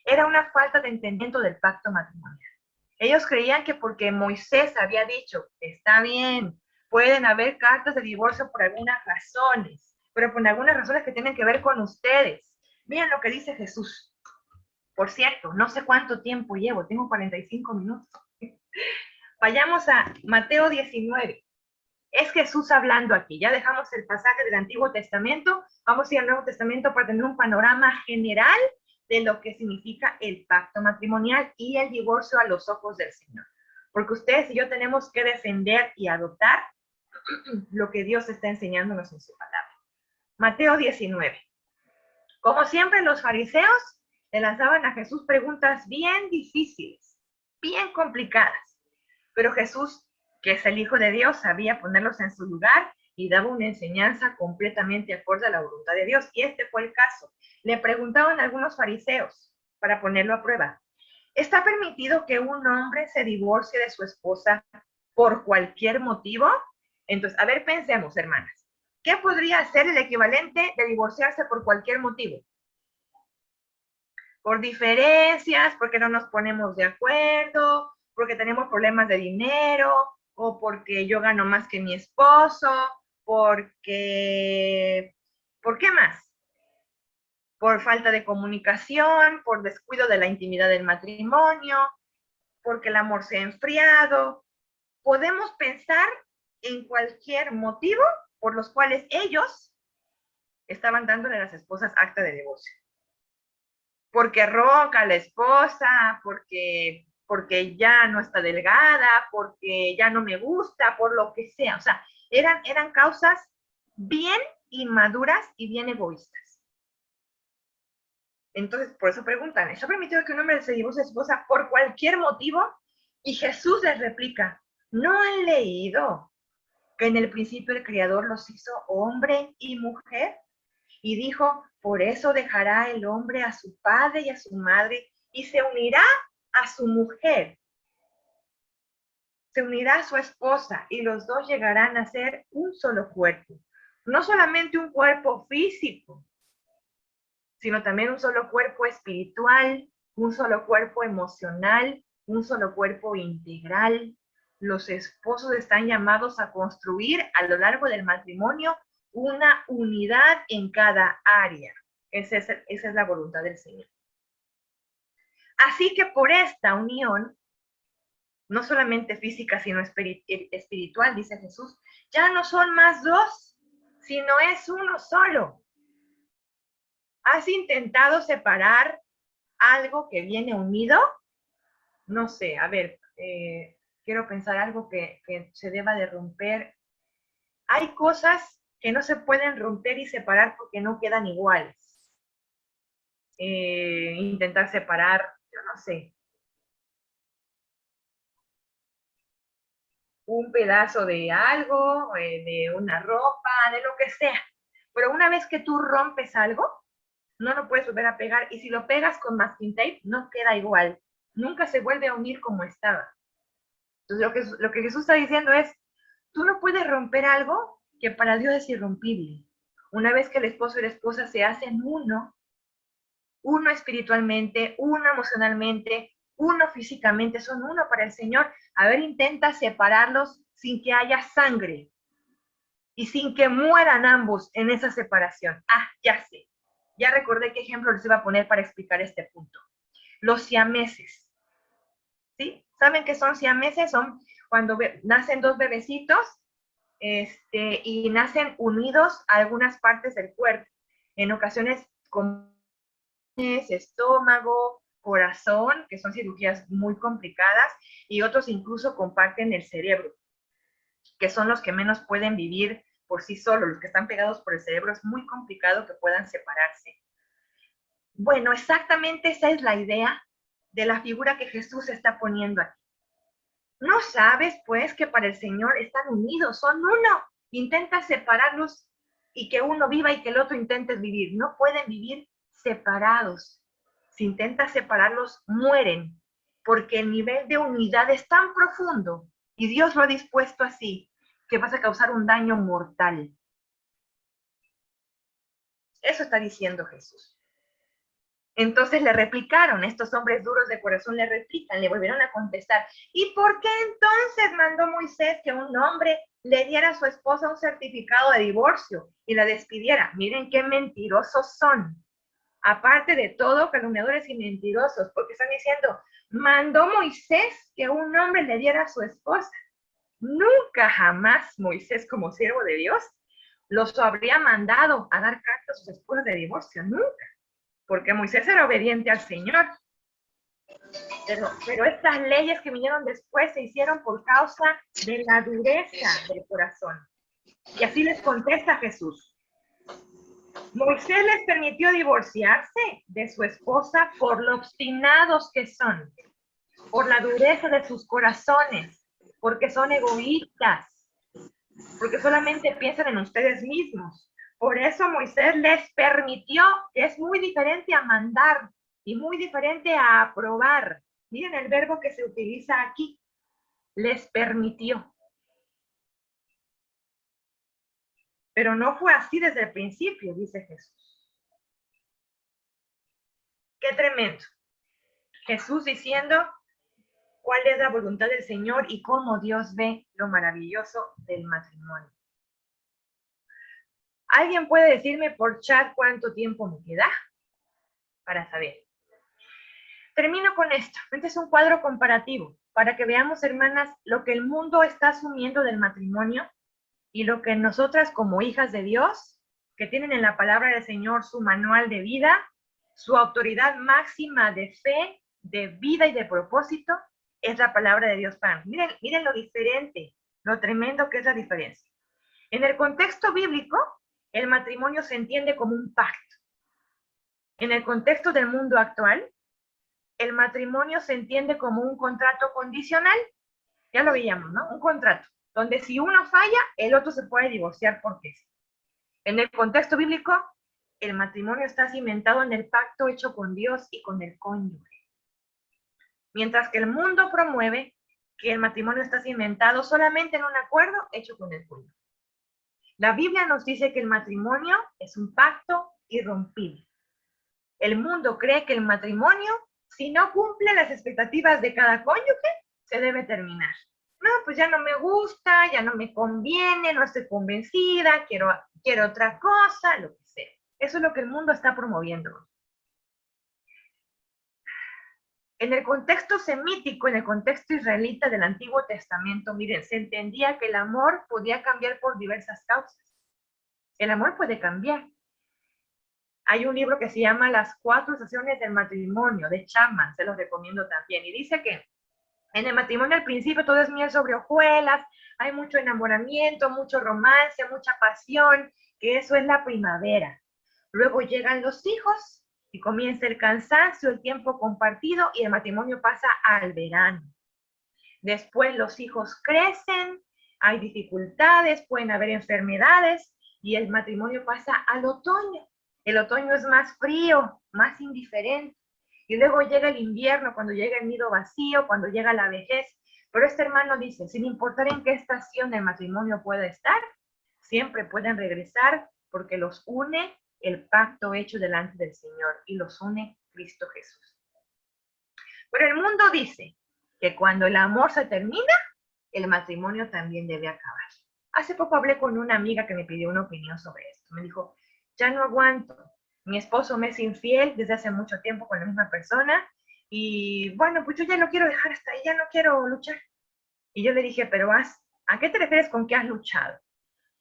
S2: era una falta de entendimiento del pacto matrimonial. Ellos creían que porque Moisés había dicho, está bien, pueden haber cartas de divorcio por algunas razones, pero por algunas razones que tienen que ver con ustedes. Miren lo que dice Jesús. Por cierto, no sé cuánto tiempo llevo, tengo 45 minutos. Vayamos a Mateo 19. Es Jesús hablando aquí. Ya dejamos el pasaje del Antiguo Testamento, vamos a ir al Nuevo Testamento para tener un panorama general de lo que significa el pacto matrimonial y el divorcio a los ojos del Señor. Porque ustedes y yo tenemos que defender y adoptar lo que Dios está enseñándonos en su palabra. Mateo 19. Como siempre, los fariseos le lanzaban a Jesús preguntas bien difíciles, bien complicadas. Pero Jesús, que es el Hijo de Dios, sabía ponerlos en su lugar y daba una enseñanza completamente acorde a la voluntad de Dios. Y este fue el caso. Le preguntaban a algunos fariseos para ponerlo a prueba: ¿está permitido que un hombre se divorcie de su esposa por cualquier motivo? Entonces, a ver, pensemos, hermanas. ¿Qué podría ser el equivalente de divorciarse por cualquier motivo? Por diferencias, porque no nos ponemos de acuerdo, porque tenemos problemas de dinero, o porque yo gano más que mi esposo, porque... ¿Por qué más? Por falta de comunicación, por descuido de la intimidad del matrimonio, porque el amor se ha enfriado. Podemos pensar en cualquier motivo por los cuales ellos estaban dándole a las esposas acta de divorcio. Porque ronca la esposa, porque ya no está delgada, porque ya no me gusta, por lo que sea. O sea, eran causas bien inmaduras y bien egoístas. Entonces, por eso preguntan, ¿está permitido que un hombre se divorcie de su esposa por cualquier motivo? Y Jesús les replica, ¿no han leído que en el principio el Creador los hizo hombre y mujer? Y dijo, por eso dejará el hombre a su padre y a su madre y se unirá a su mujer. Se unirá a su esposa y los dos llegarán a ser un solo cuerpo. No solamente un cuerpo físico, sino también un solo cuerpo espiritual, un solo cuerpo emocional, un solo cuerpo integral. Los esposos están llamados a construir a lo largo del matrimonio una unidad en cada área. Esa es la voluntad del Señor. Así que por esta unión, no solamente física, sino espiritual, dice Jesús, ya no son más dos, sino es uno solo. ¿Has intentado separar algo que viene unido? No sé, a ver, quiero pensar algo que se deba de romper. Hay cosas que no se pueden romper y separar porque no quedan iguales. Intentar separar, yo no sé, un pedazo de algo, de una ropa, de lo que sea. Pero una vez que tú rompes algo, no lo puedes volver a pegar. Y si lo pegas con masking tape, no queda igual. Nunca se vuelve a unir como estaba. Entonces, lo que Jesús está diciendo es, tú no puedes romper algo que para Dios es irrompible. Una vez que el esposo y la esposa se hacen uno espiritualmente, uno emocionalmente, uno físicamente, son uno para el Señor. A ver, intenta separarlos sin que haya sangre y sin que mueran ambos en esa separación. Ah, ya sé. Ya recordé qué ejemplo les iba a poner para explicar este punto. Los siameses, ¿sí? ¿Saben qué son siameses? Son cuando nacen dos bebecitos y nacen unidos a algunas partes del cuerpo. En ocasiones con estómago, corazón, que son cirugías muy complicadas, y otros incluso comparten el cerebro, que son los que menos pueden vivir por sí solos, los que están pegados por el cerebro, es muy complicado que puedan separarse. Bueno, exactamente esa es la idea de la figura que Jesús está poniendo aquí. ¿No sabes, pues, que para el Señor están unidos, son uno? Intenta separarlos y que uno viva y que el otro intente vivir. No pueden vivir separados. Si intentas separarlos, mueren, porque el nivel de unidad es tan profundo y Dios lo ha dispuesto así, que vas a causar un daño mortal. Eso está diciendo Jesús. Entonces le replicaron, estos hombres duros de corazón le replican, le volvieron a contestar. ¿Y por qué entonces mandó Moisés que un hombre le diera a su esposa un certificado de divorcio y la despidiera? Miren qué mentirosos son. Aparte de todo, calumniadores y mentirosos, porque están diciendo, mandó Moisés que un hombre le diera a su esposa. Nunca jamás Moisés, como siervo de Dios, los habría mandado a dar cartas a sus esposas de divorcio, nunca, porque Moisés era obediente al Señor. Pero estas leyes que vinieron después se hicieron por causa de la dureza del corazón. Y así les contesta Jesús. Moisés les permitió divorciarse de su esposa por lo obstinados que son, por la dureza de sus corazones, porque son egoístas, porque solamente piensan en ustedes mismos. Por eso Moisés les permitió, que es muy diferente a mandar y muy diferente a aprobar. Miren el verbo que se utiliza aquí, les permitió. Pero no fue así desde el principio, dice Jesús. Qué tremendo. Jesús diciendo cuál es la voluntad del Señor y cómo Dios ve lo maravilloso del matrimonio. ¿Alguien puede decirme por chat cuánto tiempo me queda? Para saber. Termino con esto. Este es un cuadro comparativo para que veamos, hermanas, lo que el mundo está asumiendo del matrimonio y lo que nosotras como hijas de Dios, que tienen en la palabra del Señor su manual de vida, su autoridad máxima de fe, de vida y de propósito, es la palabra de Dios para mí. Miren lo diferente, lo tremendo que es la diferencia. En el contexto bíblico, el matrimonio se entiende como un pacto. En el contexto del mundo actual, el matrimonio se entiende como un contrato condicional. Ya lo veíamos, ¿no? Un contrato, donde si uno falla, el otro se puede divorciar porque sí. En el contexto bíblico, el matrimonio está cimentado en el pacto hecho con Dios y con el cónyuge. Mientras que el mundo promueve que el matrimonio está cimentado solamente en un acuerdo hecho con el cónyuge. La Biblia nos dice que el matrimonio es un pacto irrompible. El mundo cree que el matrimonio, si no cumple las expectativas de cada cónyuge, se debe terminar. No, pues ya no me gusta, ya no me conviene, no estoy convencida, quiero otra cosa, lo que sea. Eso es lo que el mundo está promoviendo. En el contexto semítico, en el contexto israelita del Antiguo Testamento, miren, se entendía que el amor podía cambiar por diversas causas. El amor puede cambiar. Hay un libro que se llama Las 4 estaciones del matrimonio, de Chapman, se los recomiendo también, y dice que en el matrimonio al principio todo es miel sobre hojuelas, hay mucho enamoramiento, mucho romance, mucha pasión, que eso es la primavera. Luego llegan los hijos y comienza el cansancio, el tiempo compartido y el matrimonio pasa al verano. Después los hijos crecen, hay dificultades, pueden haber enfermedades y el matrimonio pasa al otoño. El otoño es más frío, más indiferente. Y luego llega el invierno, cuando llega el nido vacío, cuando llega la vejez. Pero este hermano dice, sin importar en qué estación del matrimonio pueda estar, siempre pueden regresar porque los une el pacto hecho delante del Señor y los une Cristo Jesús. Pero el mundo dice que cuando el amor se termina, el matrimonio también debe acabar. Hace poco hablé con una amiga que me pidió una opinión sobre esto. Me dijo, ya no aguanto. mi esposo me es infiel desde hace mucho tiempo con la misma persona, y bueno, pues yo ya lo quiero dejar hasta ahí, ya no quiero luchar. Y yo le dije, pero ¿a qué te refieres con que has luchado?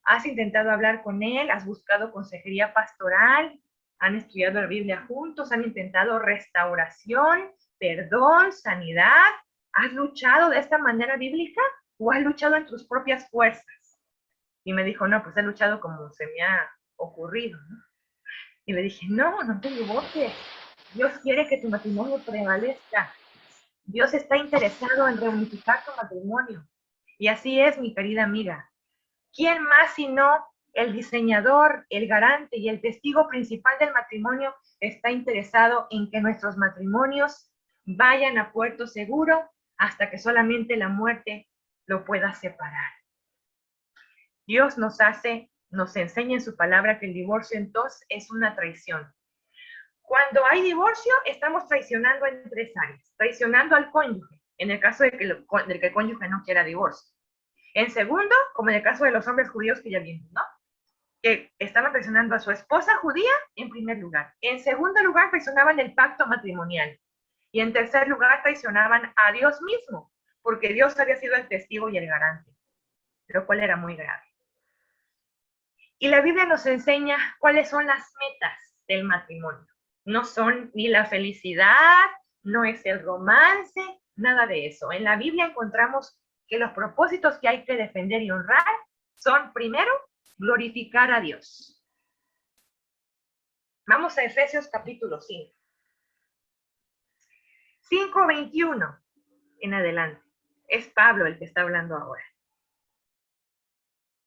S2: ¿Has intentado hablar con él? ¿Has buscado consejería pastoral? ¿Han estudiado la Biblia juntos? ¿Han intentado restauración, perdón, sanidad? ¿Has luchado de esta manera bíblica o has luchado en tus propias fuerzas? Y me dijo, no, pues he luchado como se me ha ocurrido, ¿no? Y le dije, no, no te equivoques. Dios quiere que tu matrimonio prevalezca. Dios está interesado en reunificar tu matrimonio. Y así es, mi querida amiga. ¿Quién más sino el diseñador, el garante y el testigo principal del matrimonio está interesado en que nuestros matrimonios vayan a puerto seguro hasta que solamente la muerte lo pueda separar? Dios nos enseña en su palabra que el divorcio entonces es una traición. Cuando hay divorcio, estamos traicionando en tres áreas. Traicionando al cónyuge, en el caso de que el cónyuge no quiera divorcio. En segundo, como en el caso de los hombres judíos que ya vimos, ¿no? Que estaban traicionando a su esposa judía en primer lugar. En segundo lugar, traicionaban el pacto matrimonial. Y en tercer lugar, traicionaban a Dios mismo, porque Dios había sido el testigo y el garante, lo cual era muy grave. Y la Biblia nos enseña cuáles son las metas del matrimonio. No son ni la felicidad, no es el romance, nada de eso. En la Biblia encontramos que los propósitos que hay que defender y honrar son, primero, glorificar a Dios. Vamos a Efesios capítulo 5. 5:21 en adelante. Es Pablo el que está hablando ahora.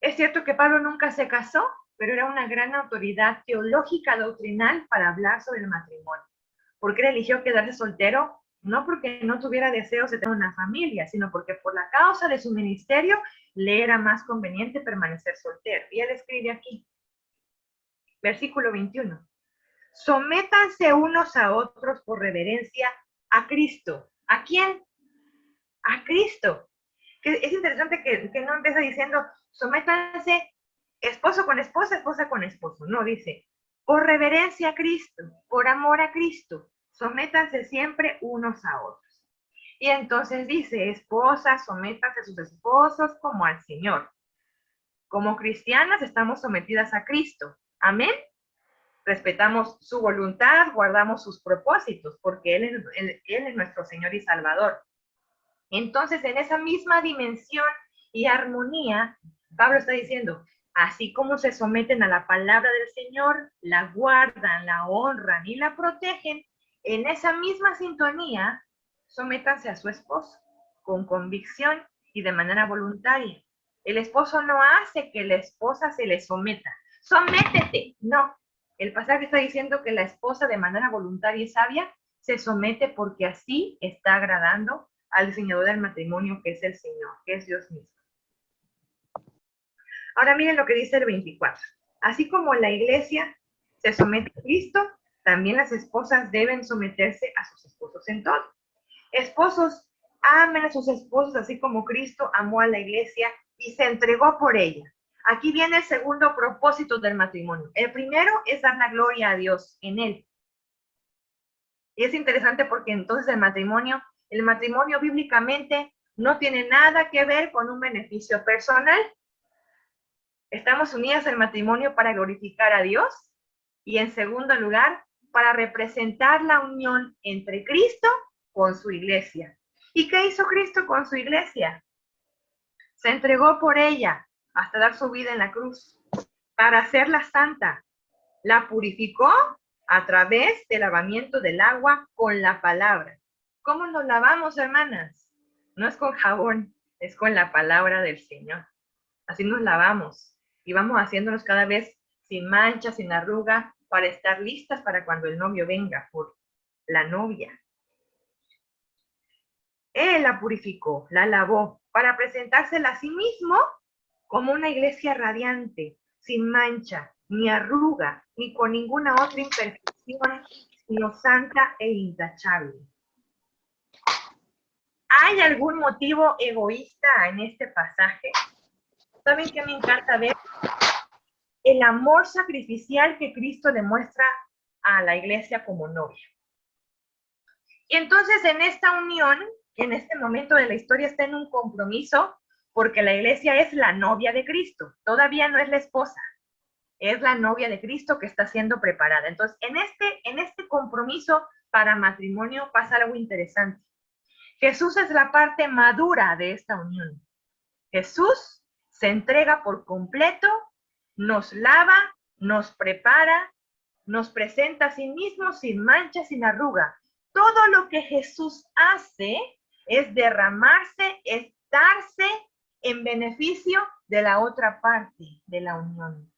S2: Es cierto que Pablo nunca se casó, pero era una gran autoridad teológica doctrinal para hablar sobre el matrimonio. ¿Por qué eligió quedarse soltero? No porque no tuviera deseos de tener una familia, sino porque por la causa de su ministerio le era más conveniente permanecer soltero. Y él escribe aquí, versículo 21. Sométanse unos a otros por reverencia a Cristo. ¿A quién? A Cristo. Que es interesante que no empieza diciendo, sométanse esposo con esposa, esposa con esposo. No, dice, por reverencia a Cristo, por amor a Cristo, sométanse siempre unos a otros. Y entonces dice, esposas, sométanse a sus esposos como al Señor. Como cristianas estamos sometidas a Cristo. Amén. Respetamos su voluntad, guardamos sus propósitos, porque Él es nuestro Señor y Salvador. Entonces, en esa misma dimensión y armonía, Pablo está diciendo, así como se someten a la palabra del Señor, la guardan, la honran y la protegen, en esa misma sintonía, sométanse a su esposo, con convicción y de manera voluntaria. El esposo no hace que la esposa se le someta. Sométete, no. El pasaje está diciendo que la esposa de manera voluntaria y sabia se somete porque así está agradando al diseñador del matrimonio, que es el Señor, que es Dios mismo. Ahora miren lo que dice el 24. Así como la iglesia se somete a Cristo, también las esposas deben someterse a sus esposos en todo. Esposos, amen a sus esposos así como Cristo amó a la iglesia y se entregó por ella. Aquí viene el segundo propósito del matrimonio. El primero es dar la gloria a Dios en él. Y es interesante porque entonces el matrimonio bíblicamente no tiene nada que ver con un beneficio personal. Estamos unidas al matrimonio para glorificar a Dios y en segundo lugar, para representar la unión entre Cristo con su iglesia. ¿Y qué hizo Cristo con su iglesia? Se entregó por ella hasta dar su vida en la cruz para hacerla santa. La purificó a través del lavamiento del agua con la palabra. ¿Cómo nos lavamos, hermanas? No es con jabón, es con la palabra del Señor. Así nos lavamos y vamos haciéndonos cada vez sin mancha, sin arruga, para estar listas para cuando el novio venga por la novia. Él la purificó, la lavó, para presentársela a sí mismo como una iglesia radiante, sin mancha, ni arruga, ni con ninguna otra imperfección, sino santa e intachable. ¿Hay algún motivo egoísta en este pasaje? ¿Saben qué me encanta ver? El amor sacrificial que Cristo demuestra a la iglesia como novia. Y entonces en esta unión, en este momento de la historia está en un compromiso, porque la iglesia es la novia de Cristo, todavía no es la esposa, es la novia de Cristo que está siendo preparada. Entonces, en este compromiso para matrimonio pasa algo interesante. Jesús es la parte madura de esta unión. Jesús se entrega por completo, nos lava, nos prepara, nos presenta a sí mismo sin mancha, sin arruga. Todo lo que Jesús hace es derramarse, es darse en beneficio de la otra parte de la unión.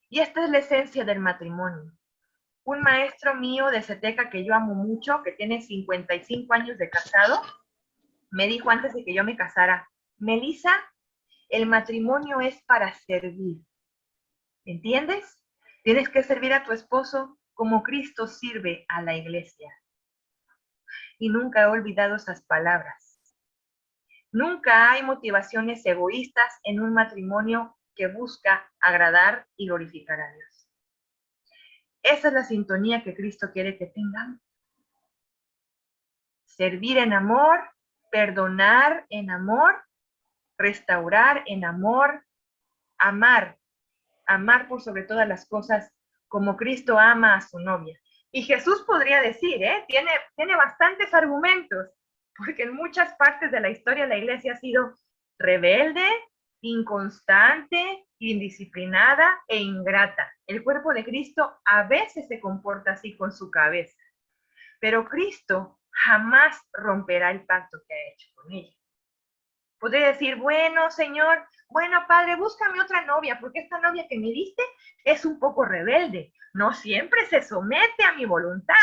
S2: Y esta es la esencia del matrimonio. Un maestro mío de Ceteca que yo amo mucho, que tiene 55 años de casado, me dijo antes de que yo me casara, Melissa, el matrimonio es para servir. ¿Entiendes? Tienes que servir a tu esposo como Cristo sirve a la iglesia. Y nunca he olvidado esas palabras. Nunca hay motivaciones egoístas en un matrimonio que busca agradar y glorificar a Dios. Esa es la sintonía que Cristo quiere que tengamos. Servir en amor, perdonar en amor, restaurar en amor, amar por sobre todas las cosas como Cristo ama a su novia. Y Jesús podría decir, tiene bastantes argumentos, porque en muchas partes de la historia la iglesia ha sido rebelde, inconstante, indisciplinada e ingrata. El cuerpo de Cristo a veces se comporta así con su cabeza, pero Cristo jamás romperá el pacto que ha hecho con ella. Podría decir, bueno, Señor, bueno, Padre, búscame otra novia, porque esta novia que me diste es un poco rebelde. No siempre se somete a mi voluntad.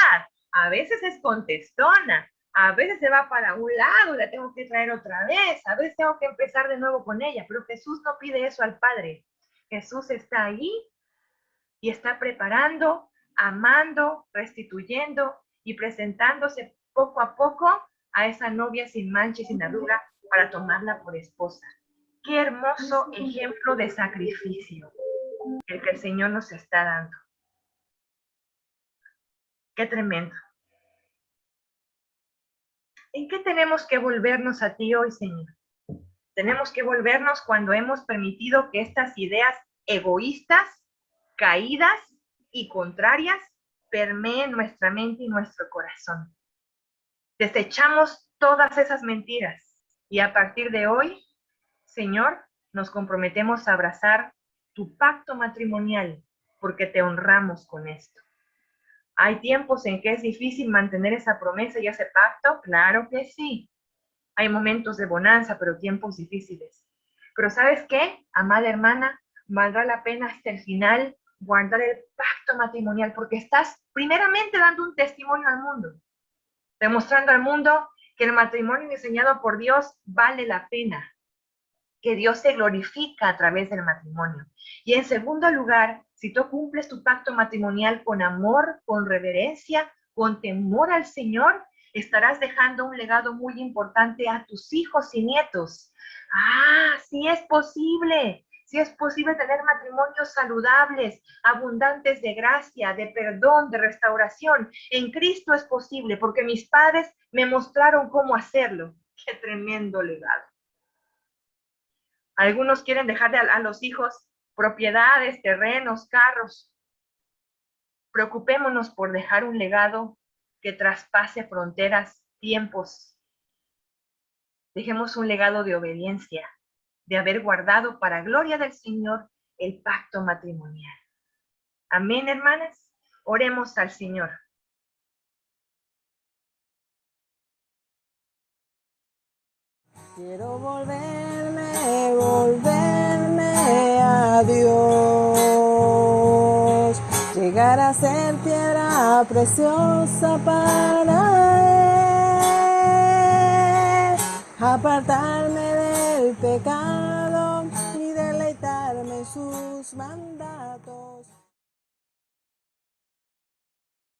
S2: A veces es contestona. A veces se va para un lado y la tengo que traer otra vez. A veces tengo que empezar de nuevo con ella. Pero Jesús no pide eso al Padre. Jesús está ahí y está preparando, amando, restituyendo y presentándose poco a poco a esa novia sin mancha y sin arruga para tomarla por esposa. Qué hermoso ejemplo de sacrificio el que el Señor nos está dando. Qué tremendo. ¿En qué tenemos que volvernos a ti hoy, Señor? Tenemos que volvernos cuando hemos permitido que estas ideas egoístas, caídas y contrarias permeen nuestra mente y nuestro corazón. Desechamos todas esas mentiras y a partir de hoy, Señor, nos comprometemos a abrazar tu pacto matrimonial porque te honramos con esto. ¿Hay tiempos en que es difícil mantener esa promesa y ese pacto? Claro que sí. Hay momentos de bonanza, pero tiempos difíciles. Pero ¿sabes qué, amada hermana? Valdrá la pena hasta el final guardar el pacto matrimonial porque estás primeramente dando un testimonio al mundo, demostrando al mundo que el matrimonio diseñado por Dios vale la pena, que Dios se glorifica a través del matrimonio. Y en segundo lugar, si tú cumples tu pacto matrimonial con amor, con reverencia, con temor al Señor, estarás dejando un legado muy importante a tus hijos y nietos. Sí es posible. Sí es posible tener matrimonios saludables, abundantes de gracia, de perdón, de restauración. En Cristo es posible porque mis padres me mostraron cómo hacerlo. ¡Qué tremendo legado! Algunos quieren dejar a los hijos propiedades, terrenos, carros. Preocupémonos por dejar un legado que traspase fronteras, tiempos. Dejemos un legado de obediencia, de haber guardado para gloria del Señor el pacto matrimonial. Amén, hermanas. Oremos al Señor.
S1: Quiero volverme a Dios, llegar a ser piedra preciosa para Él, apartarme del pecado y deleitarme en sus mandatos.